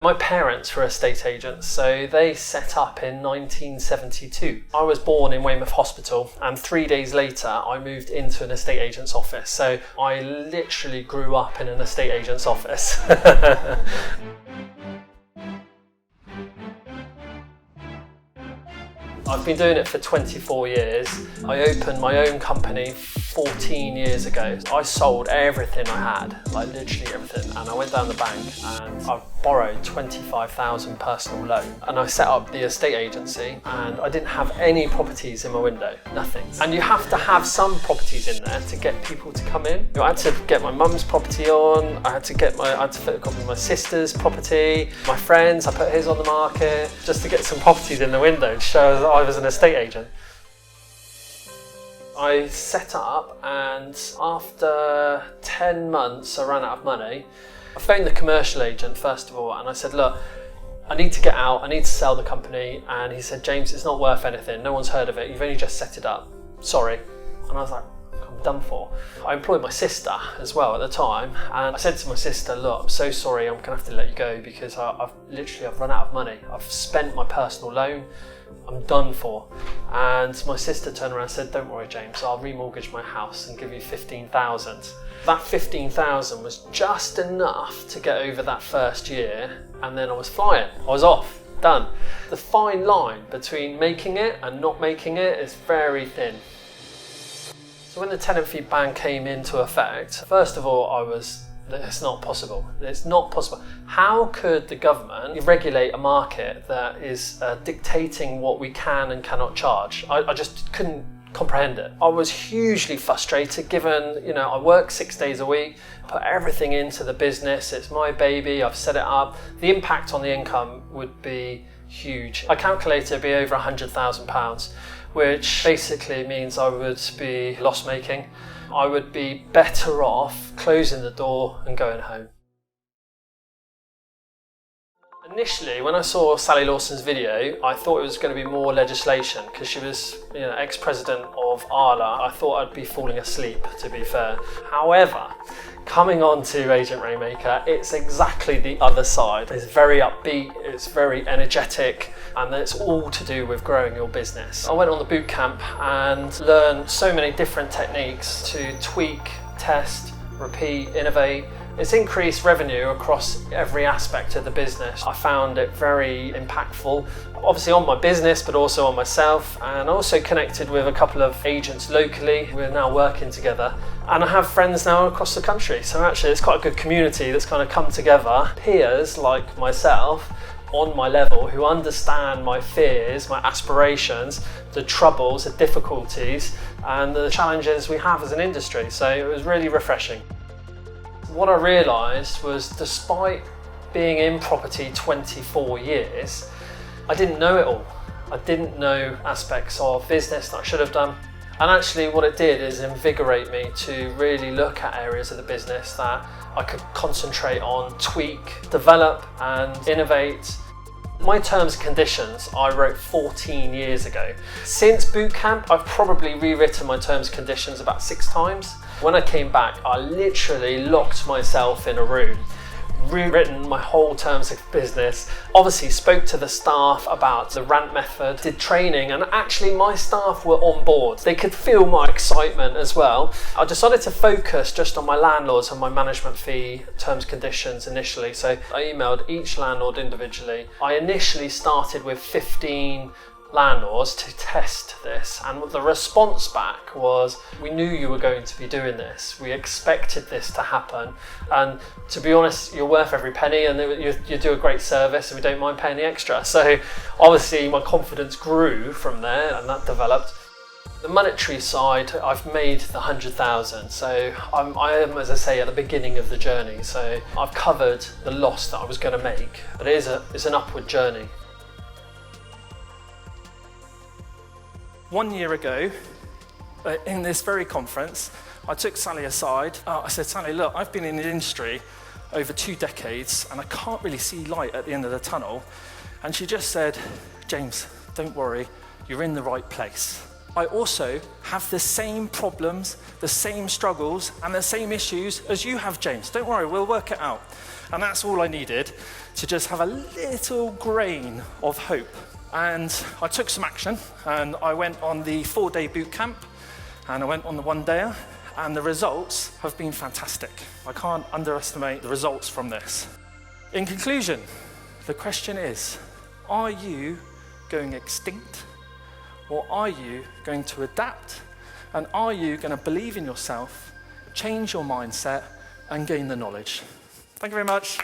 My parents were estate agents, so they set up in 1972. I was born in Weymouth Hospital, and 3 days later I moved into an estate agent's office. So I literally grew up in an estate agent's office. I've been doing it for 24 years. I opened my own company 14 years ago. I sold everything I had, like literally everything, and I went down the bank and I borrowed 25,000 personal loan, and I set up the estate agency, and I didn't have any properties in my window, nothing. And you have to have some properties in there to get people to come in. I had to get my mum's property on, I had to photocopy my sister's property, my friends, I put his on the market, just to get some properties in the window to show that I was an estate agent. I set up, and after 10 months I ran out of money. I phoned the commercial agent first of all, and I said, look, I need to get out, I need to sell the company. And he said, James, it's not worth anything, no one's heard of it, you've only just set it up, sorry. And I was like, I'm done for. I employed my sister as well at the time, and I said to my sister, look, I'm so sorry, I'm gonna have to let you go because I've run out of money. I've spent my personal loan, I'm done for. And my sister turned around and said, don't worry, James, I'll remortgage my house and give you 15,000. That 15,000 was just enough to get over that first year, and then I was flying. I was off, done. The fine line between making it and not making it is very thin. So when the tenant fee ban came into effect, first of all, it's not possible. It's not possible. How could the government regulate a market that is dictating what we can and cannot charge? I just couldn't comprehend it. I was hugely frustrated given, I work 6 days a week, put everything into the business, it's my baby, I've set it up. The impact on the income would be huge. I calculated it'd be over £100,000, which basically means I would be loss making. I would be better off closing the door and going home. Initially, when I saw Sally Lawson's video, I thought it was going to be more legislation because she was, ex-president of Arla. I thought I'd be falling asleep, to be fair. However, coming on to Agent Rainmaker, it's exactly the other side. It's very upbeat, it's very energetic, and it's all to do with growing your business. I went on the boot camp and learned so many different techniques to tweak, test, repeat, innovate. It's increased revenue across every aspect of the business. I found it very impactful, obviously on my business, but also on myself, and also connected with a couple of agents locally. We're now working together, and I have friends now across the country. So actually it's quite a good community that's kind of come together. Peers like myself on my level who understand my fears, my aspirations, the troubles, the difficulties, and the challenges we have as an industry. So it was really refreshing. What I realised was, despite being in property 24 years, I didn't know it all. I didn't know aspects of business that I should have done. And actually what it did is invigorate me to really look at areas of the business that I could concentrate on, tweak, develop and innovate. My terms and conditions I wrote 14 years ago. Since boot camp, I've probably rewritten my terms and conditions about 6 times. When I came back, I literally locked myself in a room, rewritten my whole terms of business, obviously spoke to the staff about the rant method, did training, and actually my staff were on board. They could feel my excitement as well. I decided to focus just on my landlords and my management fee terms and conditions initially. So I emailed each landlord individually. I initially started with 15 landlords to test this, and the response back was, we knew you were going to be doing this, we expected this to happen, and to be honest, you're worth every penny, and you do a great service and we don't mind paying the extra. So obviously my confidence grew from there, and that developed. The monetary side, I've made the 100,000, so I am, as I say, at the beginning of the journey. So I've covered the loss that I was going to make, but it's an upward journey. 1 year ago, in this very conference, I took Sally aside. I said, Sally, look, I've been in the industry over 2 decades and I can't really see light at the end of the tunnel. And she just said, James, don't worry, you're in the right place. I also have the same problems, the same struggles, and the same issues as you have, James. Don't worry, we'll work it out. And that's all I needed to just have a little grain of hope. And I took some action, and I went on the 4-day boot camp, and I went on the 1-dayer, and the results have been fantastic. I can't underestimate the results from this. In conclusion, the question is, are you going extinct, or are you going to adapt, and are you going to believe in yourself, change your mindset, and gain the knowledge? Thank you very much.